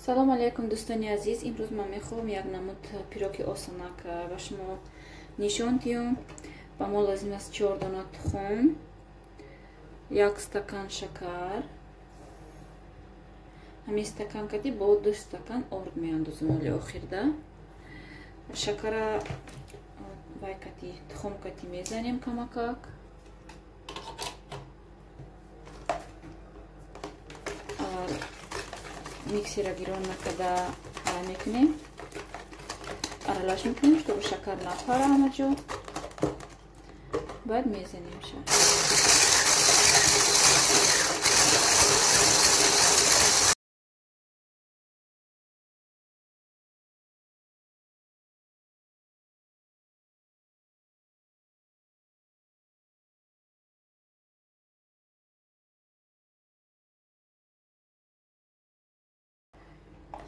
салом алейкум дӯстони азиз. имрӯз ман мехоҳам як намуд пироги осонак ба шумо нишон диҳам. ба мо лозим аст 4 дона тухм, 1 стакан шакар, ҳамин стакан кади бо 2 стакан орд меандозам оли охирда. Шакара вай кади тухм кади мезанем камакак. миксера гирон накарда мекунем, аралаш мекунем, чтобы шакар напара ҳама ҷо. Баъд мезанем ша.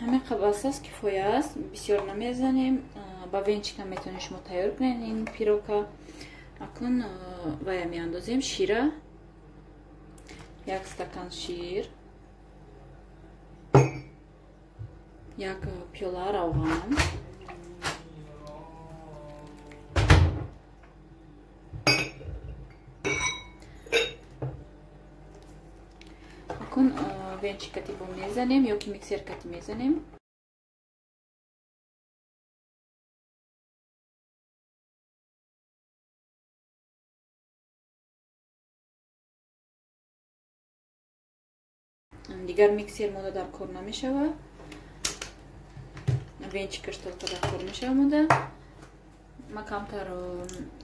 ҳамин қабл аст кифоя аст, бисёр намезанем. ба венчика метавонед шумо тайёр кунед ин пирока. акнун вая меандозем шира, 1 стакан шир, 1 пиёла равған, акун венчикати бо мезанем ё ки миксеркати мезанем. дигар миксер мода дар кор намешавад, венчикаш толка дар кор мешава мода. ма камтар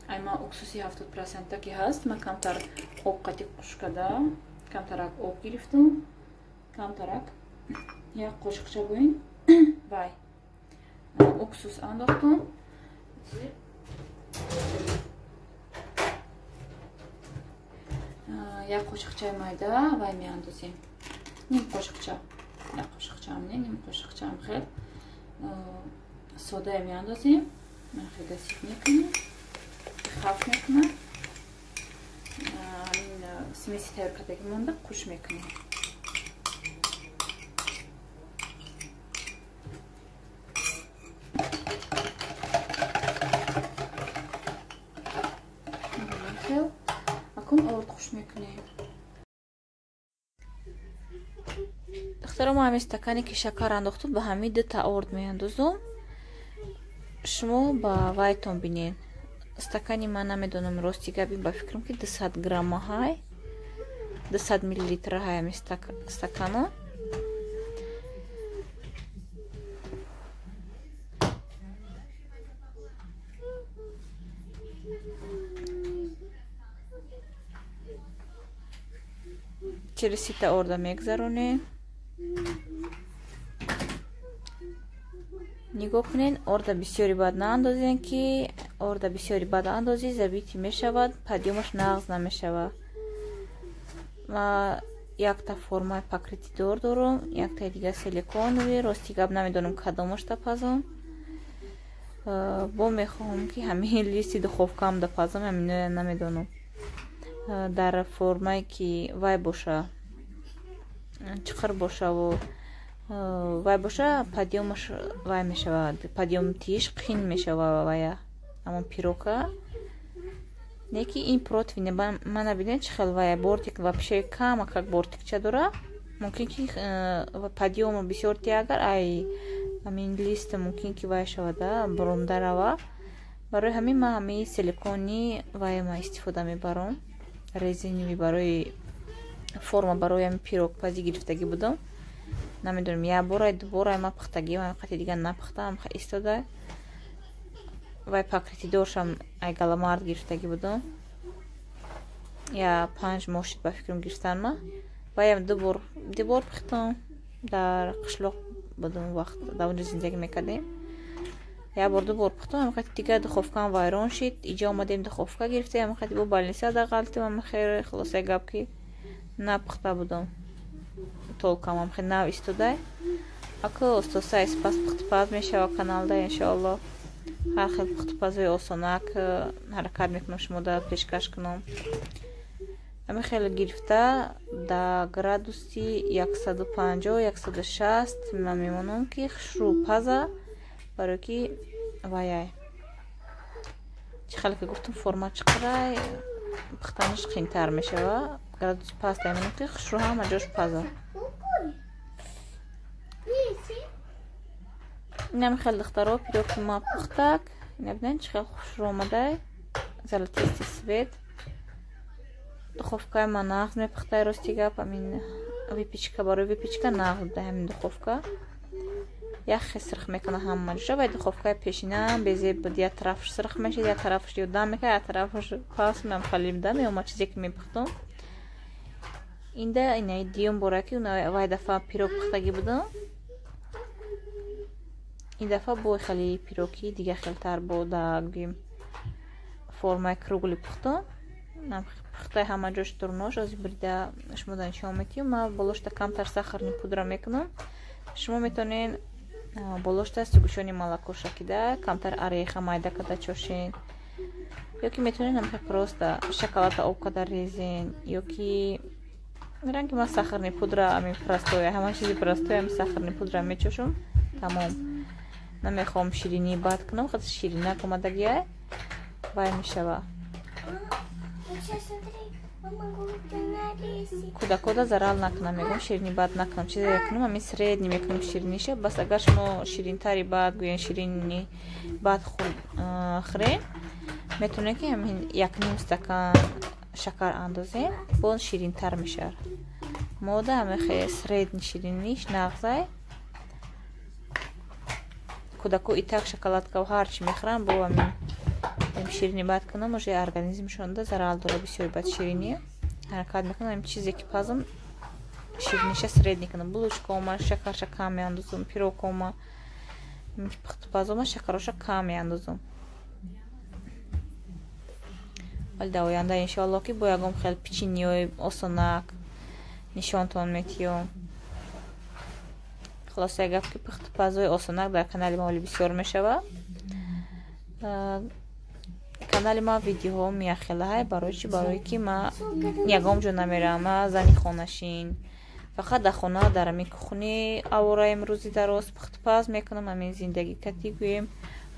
айма уксуси 70% ки ҳаст, ма камтар об қати қуш када камтарак об гирифтам, камтарак 1 қошиқча боин вай уксус андохтам. 1 қошиқчаи майда вай меандозем. ним қошиқча, 1 қошиқчаам не, ним қошиқчаам хел сода меандозем. ман хел дастик мекунам, хаф мекунам. ин смеси тайёр кардаги монда қуш мекунам. акун орд хуш мекунем. духтарам, ҳамин стакане ки шакар андохтум ба ҳамин 2 та орд меандозам. шумо ба вайтон бинед. стакани ман намедонам рости габи, ба фикрам ки 200 грамма ҳай, 200 миллилитр ҳай ҳамин стакано. через 30 та орда мегзаронем. нигоҳ кунед, орда бисёри бад наандозен, ки орда бисёри бад андозӣ забити мешавад, падиёмаш нағз намешавад. ма 1 та формаи покритидор дорам, 1 таи дига силиконови, рости гап намедонам кадомаш дапазам. бо мехоҳам ки ҳамин листи духовкаам дапазам, ҳаминоя намедонам. дар формае ки вай боша, чиқир бошаву вай боша, падиёмаш вай мешавад, падиём тиш қин мешава вая. аммо пирока не ки ин противне ман набинед чӣ хел вая бортик вообще кама как бортикча дора. мумкин ки падиём бисёр тиягар ай ҳамин лист мумкин ки вай шавада буронда рава. барои ҳамин ман ҳамин силикони вай ма истифода мебарам, резинови барои форма барои ҳамин пирог пази гирифтагӣ будам. намедонам 1 бора 2 бора ма пухтагӣ ма қати дига напухтам ха истода. вай покритидоршам ай галамард гирифтагӣ будам. я 5 мошид ба фикрам гирифтан ма. ваям 2 бор пухтам. дар қишлоқ будам вақт дар онҷо зиндагӣ мекардем. 1 бор 2 бор пухтам. ҳамин қати дига духовкаам вайрон шид. иҷо омадем духовка гирифтем. ҳамин қати бо балниса да ғалтим. ҳамин хеле хулоса гап ки напухта будам. толкам ҳам хеле нав истодай. аку остосай спас пухтипаз мешава каналда иншоаллоҳ. ҳар хел пухтипазҳои осонак ҳаракат мекунам шумода пешкаш кунам. ами хеле гирифта да градуси 150-160 ман мемонам ки хушрӯ паза барои ки ваяй чӣ хеле ки гуфтам форма чиқарай пухтанаш қиинтар мешава. Градуси паст мемонам ки хушрӯ ҳама ҷош паза. инам хеле духтаро пироги ма пухтак. Набинен чӣ хеле хушрӯ омадай. Золотистый цвет. Духовкаи ма нағз мепухтай рости гап. Амин випечка барои випечка нағз буда ҳамин духовка. Яхе сирх мекана ҳама ҷоша вай духовкаи пешина безе буд як тарафаш сирх мешид як тарафаш ёдам мекард як тарафаш пас мем хали буда меомад чизе ки мепухтам. Инда инаи диюм бора ки вай дафъа пирог пухтагӣ будам. ин дафъа бо хеле пироги дига хелтар бо да гӯем формаи кругли пухтам. Пухтай ҳама ҷош турнош аз брида шумо дар нишон метиҳем. Ма болошта камтар сахарни пудра мекунам. Шумо метавонед болошта сугушони молоко шакида камтар ореха майда карда чошен ёки метавонед ҳамин просто шоколада об карда резен ёки ранги ма сахарни пудра ами простоя ҳама чизи простоя ами сахарни пудра мечошам. Тамом намехоҳам ширинӣ бад кунам хати ширинак омадагия вай мешава. Куда зарал накунам мегӯям ширинӣ бад накунам чизе мекунам ами средни мекунам шириниша бас агар шумо ширинтари бад гӯен ширини бад хӯрен метавонед ки ҳамин 1 стакан шакар андозем бо ширинтар мешавад. Мода ҳамин хеле средни шириниш нағзай кудако итак шоколадка ҳарчи мехӯрам бо ҳамин ширини бад кунам уже организмшон да зарал дора бисёр бад ширини ҳаракат мекунам ҳамин чизе ки пазам шириниша средни кунам булочкома шакарша кам меандозам пирогома пазома шакароша кам меандозам. вале дар оянда иншоалло ки бо ягон хеле печеньёи осонак нишонтон метиҳам. خلاص یک گپ که پخت پزای آسانک در کانال ما بسیار میشوه. کانال ما ویدیوها میاخله های برای که ما یگام جو نمیرم ما زنی خونشین فقط در خونه در می کخونی آوره امروزی دراز پخت پز میکنم همین زندگی کتی گویم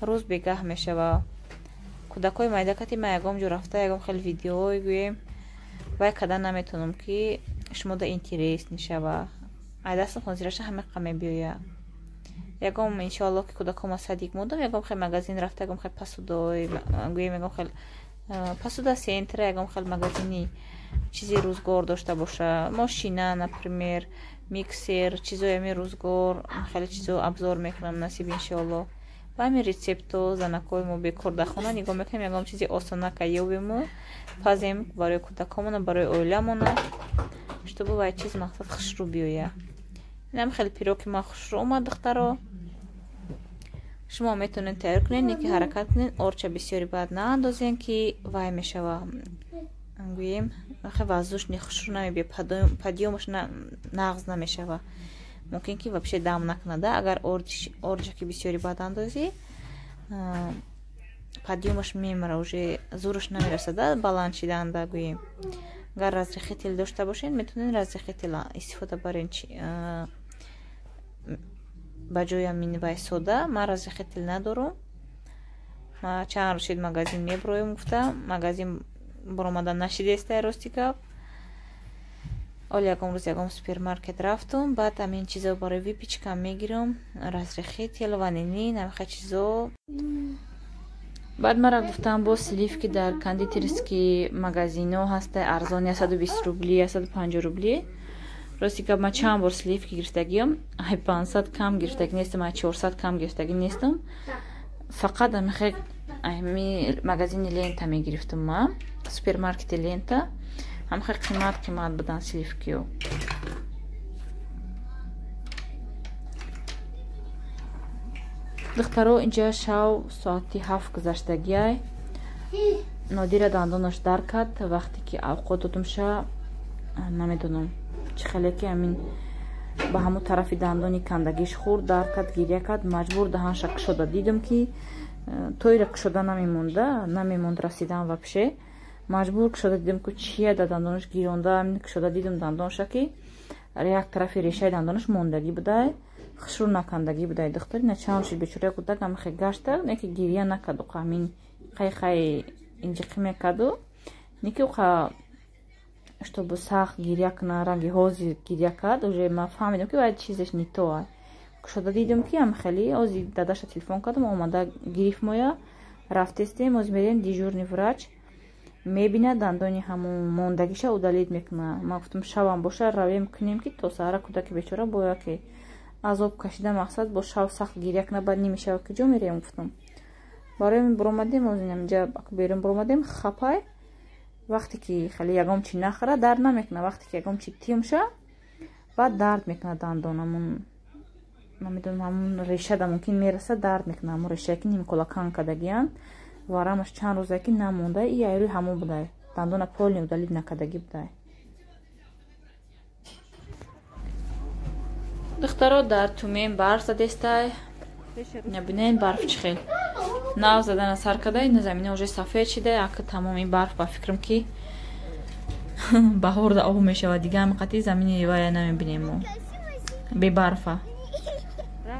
روز بگاه میشوه. کودکای مایده کتی ما یگام جو رفته یگام خیلی ویدیوهای گویم و کدا نمیتونم که شما دا اینترس نشوه. айдастам ҳозираша ҳама қаме биёя. Ягом иншоалло ки кӯдакома садик модам ягом хел магазин рафта ягом хел пасудой гӯем ягом хел пасуда сентра ягом хел магазини чизи рӯзгор дошта боша. Мошина, например, миксер, чизоями рӯзгор, хеле чизо абзор мекунам насиб иншоалло. Ва ҳамин рецепто занакои мо бекор дар хона нигоҳ мекунем ягом чизи осонака ёбему пазем барои кӯдакомона барои оиламона чтобы вай чиз мақсад хушрӯ биёя. инам хеле пироги ма хушрӯ омад духтаро. шумо метавонед тайёр кунед неки ҳаракат кунед орча бисёри баъд наандозем ки вай мешава гӯем вахе вазуш не хушрӯ намебия падиёмаш нағз намешава мумкин ки вообще дам накунада агар орҷа ки бисёри баъд андозӣ падиёмаш мемара уже зӯраш намерасада баланд шиданда гӯем. агар разрихитил дошта бошед метавонед разрихитил истифода барен ба ҷои ҳамин вай сода. ман разрихитил надорам. ма чанд рӯз шид магазин мебироям гуфтам магазин баромадан нашидестай рости гап. оли ягон рӯз ягон супермаркет рафтам баъд ҳамин чизо барои випечка мегирам разрихитил ванилин ҳамиха чизо. баъд мара гуфтам бо сливки дар кондитерский магазино ҳаста арзони 120 рубли 150 рубли. рости гап ман чанд бор сливки гирифтагиам 500 кам гирифтагӣ нестам 400 кам гирифтагӣ нестам. фақат ҳамин магазини лента мегирифтам ман супермаркети лента ҳамиха қимат будан сливкиё. духтаро инҷа шав соати 7 гузаштагиай. нодира дандонаш дар кард вақте ки авқот додумша намедонам чӣ хеле ки ҳамин ба ҳамон тарафи дандони кандагиш хӯрд дар кард гирья кард маҷбур даҳанша кушода дидам ки тоира кушода намемонд расидан вапше маҷбур шуда дидам ки чия дар дандонаш гиронда шуда дидам дандонаша ки як тарафи решаи дандонаш мондагӣ будай хушрӯ накандагӣ будай духтари на чаунши бечораи кӯдак амахе гашта неки гирия накаду қамин қай инҷиқӣ мекаду неки уқа чтобы сахт гирия кана ранги ҳози гирия кад уже ман фаҳмидам ки вай чизеш не то ай шуда дидам ки амхели ози дадаша телефон кардам омада гирифт моя рафтестем ози мерем дежурный врач мебинад дандони ҳамун мондагиша удалид мекуна ман гуфтам шавам боша равем кунем ки то саҳара кӯдаки бечора боя ки азоб кашида мақсад бо шав сахт гирия кана баъд немешава ки ҷо мерем гуфтам барои буромадем ози наминҷа берем буромадем хапай вақте ки хеле ягом чи нахара дард намекуна вақте ки ягом чи тиёмша баъд дард мекуна дандон ҳамун намедонам ҳамун решада мумкин мераса дард мекуна ҳамун решае ки нимкола кан кардагиянд варамаш чанд рӯзае ки намонда и айрӯи ҳамун будай дандона полни удалид накардагӣ будай духтаро дар тумем барф задестай набинен барф чӣ хел нав задана сар кадай на замина уже сафед шидай ака тамоми барф ба фикрам ки баҳор да об мешавад дига ҳами қатъи замини вая намебинем мо бебарфа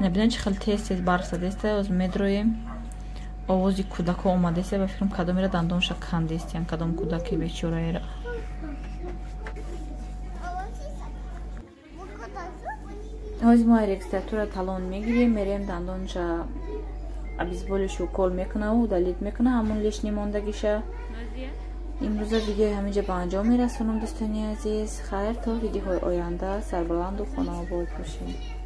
набинен чӣ хел тез тез барф задестай оз медроем овози кӯдако омадестай ба фикрам кадомира дандонша кандестиян кадом кӯдаки бечораера ҳози мо регистратура талон мегирем мерем дандонша обезболивающий укол мекунам удалид мекунам ҳамун лишни мондагиша имрӯза видеои ҳаминҷа ба анҷом мерасонам дӯстони азиз хайр то видеоҳои оянда сарбаланду хонаобод бошед.